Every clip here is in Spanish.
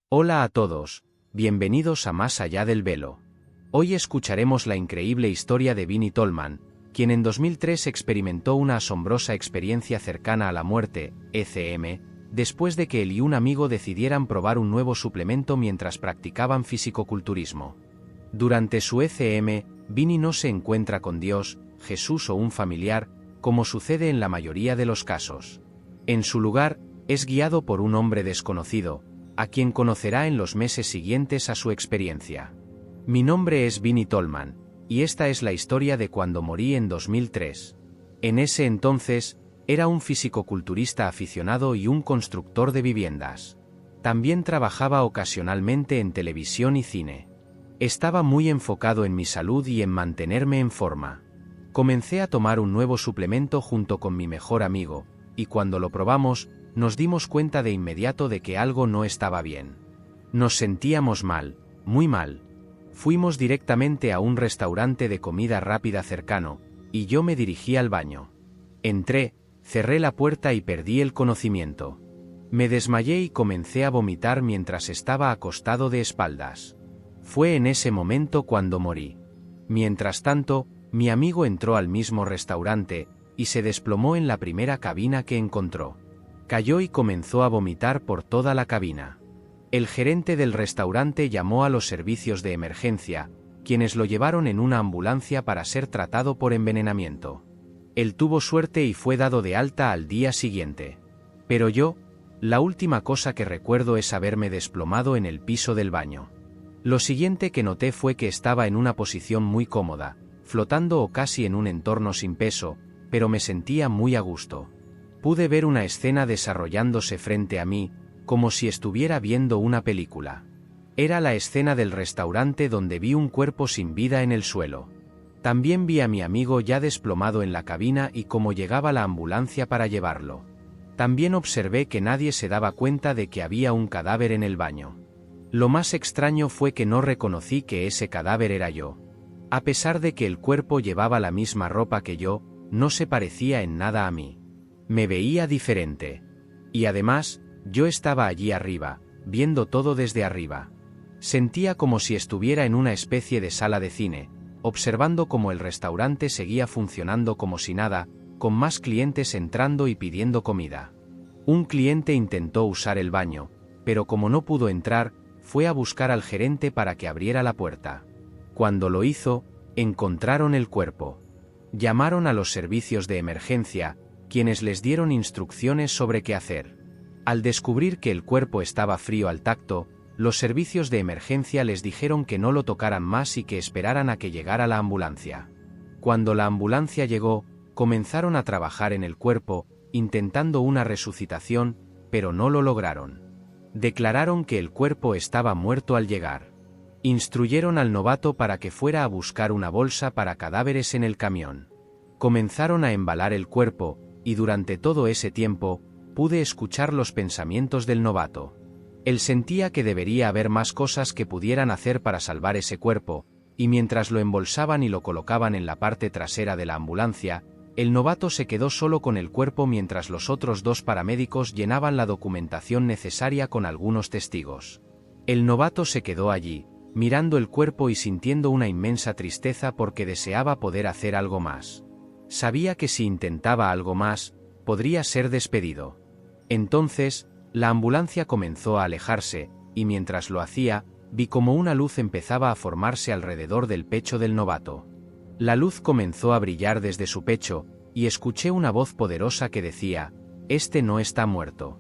Hola a todos, bienvenidos a Más allá del velo. Hoy escucharemos la increíble historia de Vinnie Tolman, quien en 2003 experimentó una asombrosa experiencia cercana a la muerte, ECM, después de que él y un amigo decidieran probar un nuevo suplemento mientras practicaban fisicoculturismo. Durante su ECM, Vinnie no se encuentra con Dios, Jesús o un familiar, como sucede en la mayoría de los casos. En su lugar, es guiado por un hombre desconocido, a quien conocerá en los meses siguientes a su experiencia. Mi nombre es Vinnie Tolman, y esta es la historia de cuando morí en 2003. En ese entonces, era un fisicoculturista aficionado y un constructor de viviendas. También trabajaba ocasionalmente en televisión y cine. Estaba muy enfocado en mi salud y en mantenerme en forma. Comencé a tomar un nuevo suplemento junto con mi mejor amigo, y cuando lo probamos, nos dimos cuenta de inmediato de que algo no estaba bien. Nos sentíamos mal, muy mal. Fuimos directamente a un restaurante de comida rápida cercano, y yo me dirigí al baño. Entré, cerré la puerta y perdí el conocimiento. Me desmayé y comencé a vomitar mientras estaba acostado de espaldas. Fue en ese momento cuando morí. Mientras tanto, mi amigo entró al mismo restaurante, y se desplomó en la primera cabina que encontró. Cayó y comenzó a vomitar por toda la cabina. El gerente del restaurante llamó a los servicios de emergencia, quienes lo llevaron en una ambulancia para ser tratado por envenenamiento. Él tuvo suerte y fue dado de alta al día siguiente. Pero yo, la última cosa que recuerdo es haberme desplomado en el piso del baño. Lo siguiente que noté fue que estaba en una posición muy cómoda, flotando o casi en un entorno sin peso, pero me sentía muy a gusto. Pude ver una escena desarrollándose frente a mí, como si estuviera viendo una película. Era la escena del restaurante donde vi un cuerpo sin vida en el suelo. También vi a mi amigo ya desplomado en la cabina y cómo llegaba la ambulancia para llevarlo. También observé que nadie se daba cuenta de que había un cadáver en el baño. Lo más extraño fue que no reconocí que ese cadáver era yo. A pesar de que el cuerpo llevaba la misma ropa que yo, no se parecía en nada a mí. Me veía diferente. Y además, yo estaba allí arriba, viendo todo desde arriba. Sentía como si estuviera en una especie de sala de cine, observando cómo el restaurante seguía funcionando como si nada, con más clientes entrando y pidiendo comida. Un cliente intentó usar el baño, pero como no pudo entrar, fue a buscar al gerente para que abriera la puerta. Cuando lo hizo, encontraron el cuerpo. Llamaron a los servicios de emergencia, quienes les dieron instrucciones sobre qué hacer. Al descubrir que el cuerpo estaba frío al tacto, los servicios de emergencia les dijeron que no lo tocaran más y que esperaran a que llegara la ambulancia. Cuando la ambulancia llegó, comenzaron a trabajar en el cuerpo, intentando una resucitación, pero no lo lograron. Declararon que el cuerpo estaba muerto al llegar. Instruyeron al novato para que fuera a buscar una bolsa para cadáveres en el camión. Comenzaron a embalar el cuerpo, y durante todo ese tiempo, pude escuchar los pensamientos del novato. Él sentía que debería haber más cosas que pudieran hacer para salvar ese cuerpo, y mientras lo embolsaban y lo colocaban en la parte trasera de la ambulancia, el novato se quedó solo con el cuerpo mientras los otros dos paramédicos llenaban la documentación necesaria con algunos testigos. El novato se quedó allí, mirando el cuerpo y sintiendo una inmensa tristeza porque deseaba poder hacer algo más. Sabía que si intentaba algo más, podría ser despedido. Entonces, la ambulancia comenzó a alejarse, y mientras lo hacía, vi como una luz empezaba a formarse alrededor del pecho del novato. La luz comenzó a brillar desde su pecho, y escuché una voz poderosa que decía: «Este no está muerto».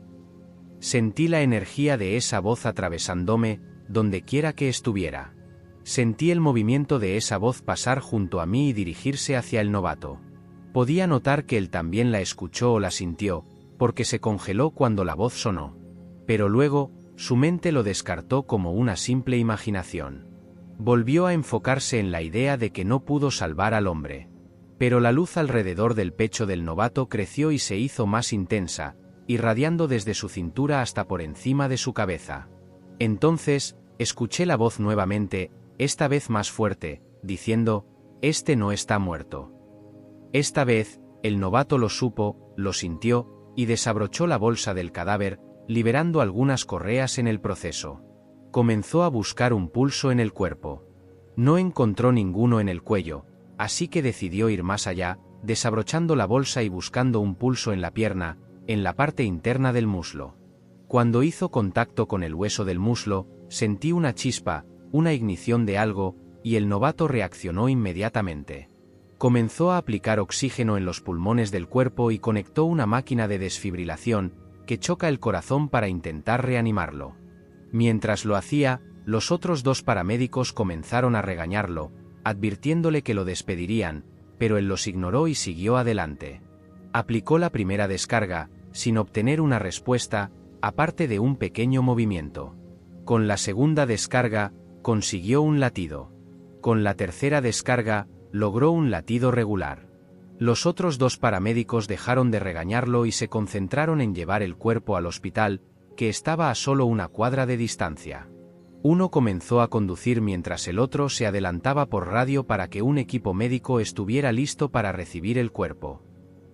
Sentí la energía de esa voz atravesándome, donde quiera que estuviera. Sentí el movimiento de esa voz pasar junto a mí y dirigirse hacia el novato. Podía notar que él también la escuchó o la sintió, porque se congeló cuando la voz sonó. Pero luego, su mente lo descartó como una simple imaginación. Volvió a enfocarse en la idea de que no pudo salvar al hombre. Pero la luz alrededor del pecho del novato creció y se hizo más intensa, irradiando desde su cintura hasta por encima de su cabeza. Entonces, escuché la voz nuevamente, esta vez más fuerte, diciendo: «Este no está muerto». Esta vez, el novato lo supo, lo sintió, y desabrochó la bolsa del cadáver, liberando algunas correas en el proceso. Comenzó a buscar un pulso en el cuerpo. No encontró ninguno en el cuello, así que decidió ir más allá, desabrochando la bolsa y buscando un pulso en la pierna, en la parte interna del muslo. Cuando hizo contacto con el hueso del muslo, sentí una chispa, una ignición de algo, y el novato reaccionó inmediatamente. Comenzó a aplicar oxígeno en los pulmones del cuerpo y conectó una máquina de desfibrilación, que choca el corazón para intentar reanimarlo. Mientras lo hacía, los otros 2 paramédicos comenzaron a regañarlo, advirtiéndole que lo despedirían, pero él los ignoró y siguió adelante. Aplicó la primera descarga, sin obtener una respuesta, aparte de un pequeño movimiento. Con la segunda descarga, consiguió un latido. Con la tercera descarga, logró un latido regular. Los otros 2 paramédicos dejaron de regañarlo y se concentraron en llevar el cuerpo al hospital, que estaba a solo una cuadra de distancia. Uno comenzó a conducir mientras el otro se adelantaba por radio para que un equipo médico estuviera listo para recibir el cuerpo.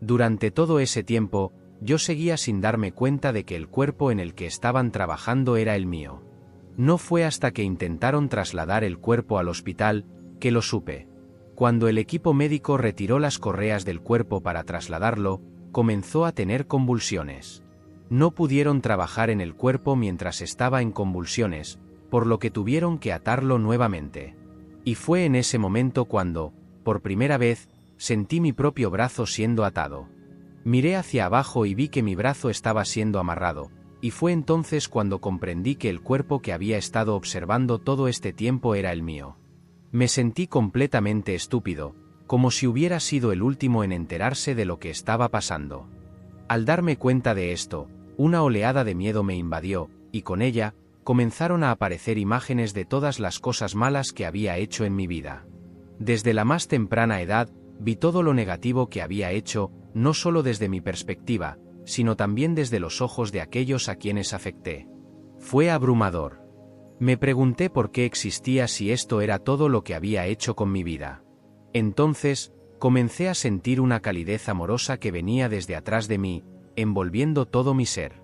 Durante todo ese tiempo, yo seguía sin darme cuenta de que el cuerpo en el que estaban trabajando era el mío. No fue hasta que intentaron trasladar el cuerpo al hospital, que lo supe. Cuando el equipo médico retiró las correas del cuerpo para trasladarlo, comenzó a tener convulsiones. No pudieron trabajar en el cuerpo mientras estaba en convulsiones, por lo que tuvieron que atarlo nuevamente. Y fue en ese momento cuando, por primera vez, sentí mi propio brazo siendo atado. Miré hacia abajo y vi que mi brazo estaba siendo amarrado, y fue entonces cuando comprendí que el cuerpo que había estado observando todo este tiempo era el mío. Me sentí completamente estúpido, como si hubiera sido el último en enterarse de lo que estaba pasando. Al darme cuenta de esto, una oleada de miedo me invadió, y con ella, comenzaron a aparecer imágenes de todas las cosas malas que había hecho en mi vida. Desde la más temprana edad, vi todo lo negativo que había hecho, no solo desde mi perspectiva, sino también desde los ojos de aquellos a quienes afecté. Fue abrumador. Me pregunté por qué existía si esto era todo lo que había hecho con mi vida. Entonces, comencé a sentir una calidez amorosa que venía desde atrás de mí, envolviendo todo mi ser.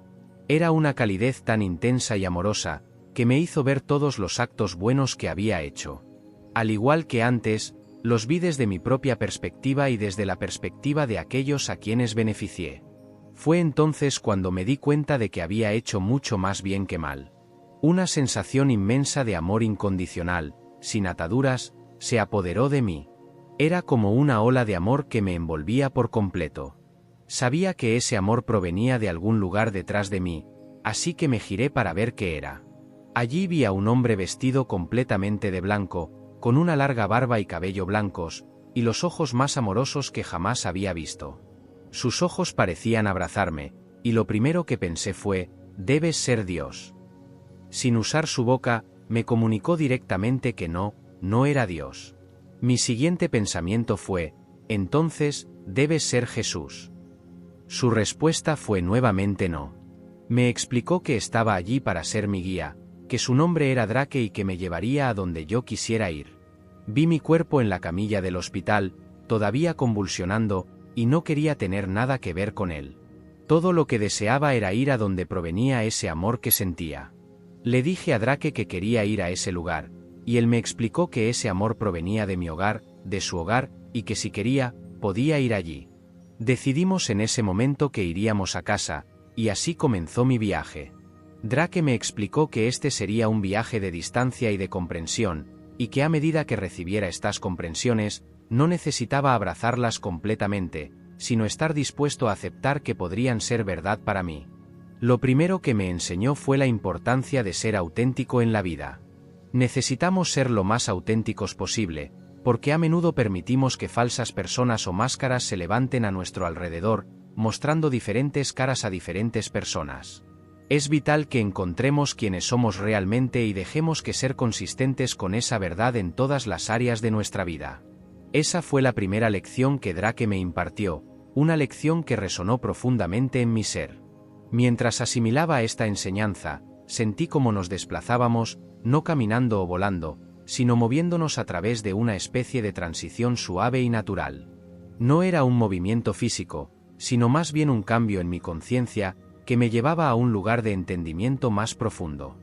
Era una calidez tan intensa y amorosa, que me hizo ver todos los actos buenos que había hecho. Al igual que antes, los vi desde mi propia perspectiva y desde la perspectiva de aquellos a quienes beneficié. Fue entonces cuando me di cuenta de que había hecho mucho más bien que mal. Una sensación inmensa de amor incondicional, sin ataduras, se apoderó de mí. Era como una ola de amor que me envolvía por completo. Sabía que ese amor provenía de algún lugar detrás de mí, así que me giré para ver qué era. Allí vi a un hombre vestido completamente de blanco, con una larga barba y cabello blancos, y los ojos más amorosos que jamás había visto. Sus ojos parecían abrazarme, y lo primero que pensé fue, debes ser Dios. Sin usar su boca, me comunicó directamente que no era Dios. Mi siguiente pensamiento fue, entonces, debes ser Jesús. Su respuesta fue nuevamente no. Me explicó que estaba allí para ser mi guía, que su nombre era Drake y que me llevaría a donde yo quisiera ir. Vi mi cuerpo en la camilla del hospital, todavía convulsionando, y no quería tener nada que ver con él. Todo lo que deseaba era ir a donde provenía ese amor que sentía. Le dije a Drake que quería ir a ese lugar, y él me explicó que ese amor provenía de mi hogar, de su hogar, y que si quería, podía ir allí. Decidimos en ese momento que iríamos a casa, y así comenzó mi viaje. Drake me explicó que este sería un viaje de distancia y de comprensión, y que a medida que recibiera estas comprensiones, no necesitaba abrazarlas completamente, sino estar dispuesto a aceptar que podrían ser verdad para mí. Lo primero que me enseñó fue la importancia de ser auténtico en la vida. Necesitamos ser lo más auténticos posible, porque a menudo permitimos que falsas personas o máscaras se levanten a nuestro alrededor, mostrando diferentes caras a diferentes personas. Es vital que encontremos quiénes somos realmente y dejemos que ser consistentes con esa verdad en todas las áreas de nuestra vida. Esa fue la primera lección que Drake me impartió, una lección que resonó profundamente en mi ser. Mientras asimilaba esta enseñanza, sentí cómo nos desplazábamos, no caminando o volando, sino moviéndonos a través de una especie de transición suave y natural. No era un movimiento físico, sino más bien un cambio en mi conciencia, que me llevaba a un lugar de entendimiento más profundo.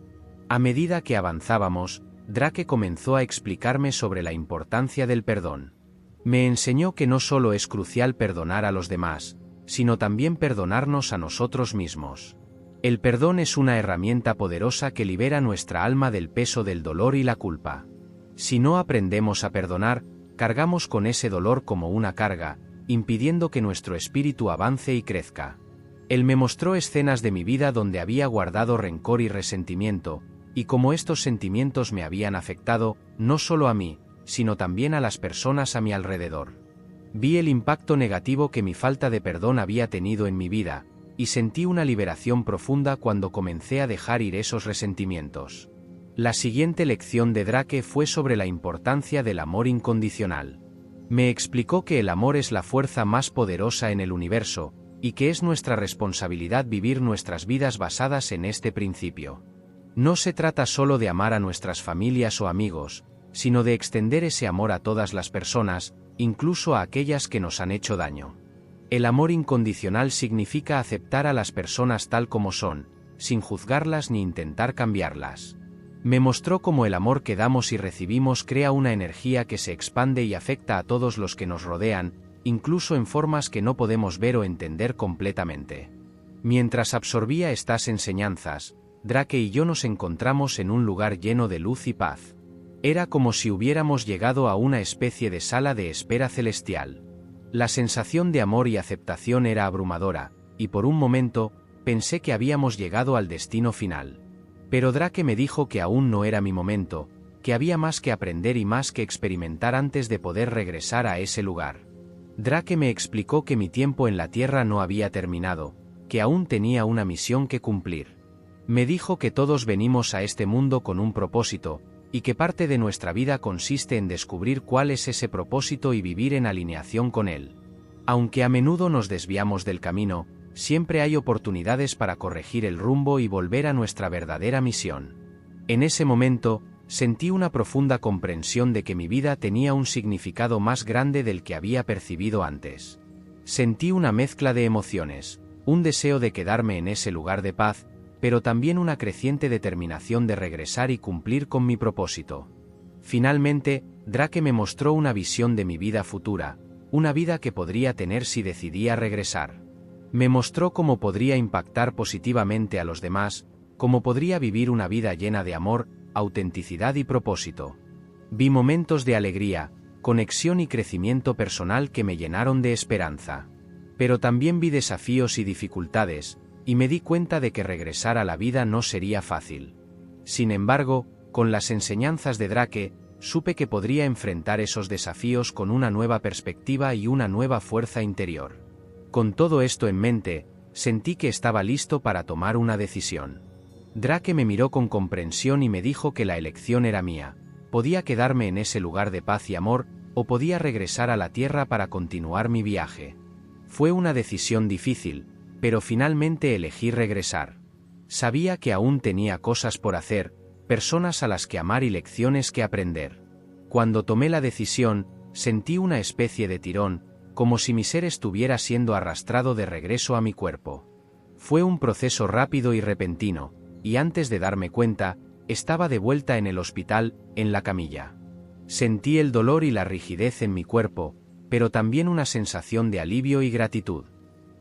A medida que avanzábamos, Drake comenzó a explicarme sobre la importancia del perdón. Me enseñó que no solo es crucial perdonar a los demás, sino también perdonarnos a nosotros mismos. El perdón es una herramienta poderosa que libera nuestra alma del peso del dolor y la culpa. Si no aprendemos a perdonar, cargamos con ese dolor como una carga, impidiendo que nuestro espíritu avance y crezca. Él me mostró escenas de mi vida donde había guardado rencor y resentimiento, y cómo estos sentimientos me habían afectado, no solo a mí, sino también a las personas a mi alrededor. Vi el impacto negativo que mi falta de perdón había tenido en mi vida, y sentí una liberación profunda cuando comencé a dejar ir esos resentimientos. La siguiente lección de Drake fue sobre la importancia del amor incondicional. Me explicó que el amor es la fuerza más poderosa en el universo, y que es nuestra responsabilidad vivir nuestras vidas basadas en este principio. No se trata solo de amar a nuestras familias o amigos, sino de extender ese amor a todas las personas, incluso a aquellas que nos han hecho daño. El amor incondicional significa aceptar a las personas tal como son, sin juzgarlas ni intentar cambiarlas. Me mostró cómo el amor que damos y recibimos crea una energía que se expande y afecta a todos los que nos rodean, incluso en formas que no podemos ver o entender completamente. Mientras absorbía estas enseñanzas, Drake y yo nos encontramos en un lugar lleno de luz y paz. Era como si hubiéramos llegado a una especie de sala de espera celestial. La sensación de amor y aceptación era abrumadora, y por un momento, pensé que habíamos llegado al destino final. Pero Drake me dijo que aún no era mi momento, que había más que aprender y más que experimentar antes de poder regresar a ese lugar. Drake me explicó que mi tiempo en la Tierra no había terminado, que aún tenía una misión que cumplir. Me dijo que todos venimos a este mundo con un propósito, y que parte de nuestra vida consiste en descubrir cuál es ese propósito y vivir en alineación con él. Aunque a menudo nos desviamos del camino, siempre hay oportunidades para corregir el rumbo y volver a nuestra verdadera misión. En ese momento, sentí una profunda comprensión de que mi vida tenía un significado más grande del que había percibido antes. Sentí una mezcla de emociones, un deseo de quedarme en ese lugar de paz, pero también una creciente determinación de regresar y cumplir con mi propósito. Finalmente, Drake me mostró una visión de mi vida futura, una vida que podría tener si decidía regresar. Me mostró cómo podría impactar positivamente a los demás, cómo podría vivir una vida llena de amor, autenticidad y propósito. Vi momentos de alegría, conexión y crecimiento personal que me llenaron de esperanza. Pero también vi desafíos y dificultades, y me di cuenta de que regresar a la vida no sería fácil. Sin embargo, con las enseñanzas de Drake, supe que podría enfrentar esos desafíos con una nueva perspectiva y una nueva fuerza interior. Con todo esto en mente, sentí que estaba listo para tomar una decisión. Drake me miró con comprensión y me dijo que la elección era mía. Podía quedarme en ese lugar de paz y amor, o podía regresar a la Tierra para continuar mi viaje. Fue una decisión difícil, pero finalmente elegí regresar. Sabía que aún tenía cosas por hacer, personas a las que amar y lecciones que aprender. Cuando tomé la decisión, sentí una especie de tirón, como si mi ser estuviera siendo arrastrado de regreso a mi cuerpo. Fue un proceso rápido y repentino, y antes de darme cuenta, estaba de vuelta en el hospital, en la camilla. Sentí el dolor y la rigidez en mi cuerpo, pero también una sensación de alivio y gratitud.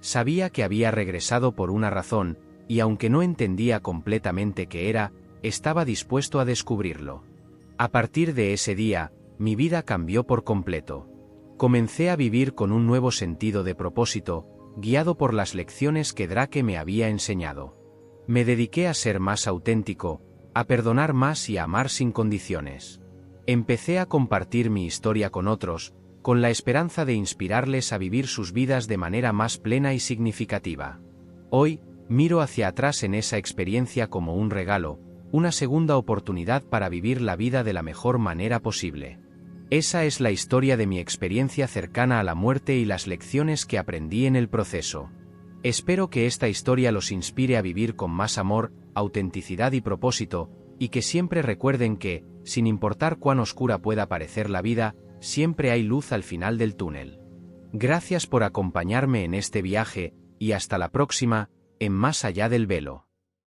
Sabía que había regresado por una razón, y aunque no entendía completamente qué era, estaba dispuesto a descubrirlo. A partir de ese día, mi vida cambió por completo. Comencé a vivir con un nuevo sentido de propósito, guiado por las lecciones que Drake me había enseñado. Me dediqué a ser más auténtico, a perdonar más y a amar sin condiciones. Empecé a compartir mi historia con otros, con la esperanza de inspirarles a vivir sus vidas de manera más plena y significativa. Hoy, miro hacia atrás en esa experiencia como un regalo, una segunda oportunidad para vivir la vida de la mejor manera posible. Esa es la historia de mi experiencia cercana a la muerte y las lecciones que aprendí en el proceso. Espero que esta historia los inspire a vivir con más amor, autenticidad y propósito, y que siempre recuerden que, sin importar cuán oscura pueda parecer la vida, siempre hay luz al final del túnel. Gracias por acompañarme en este viaje, y hasta la próxima, en Más allá del velo.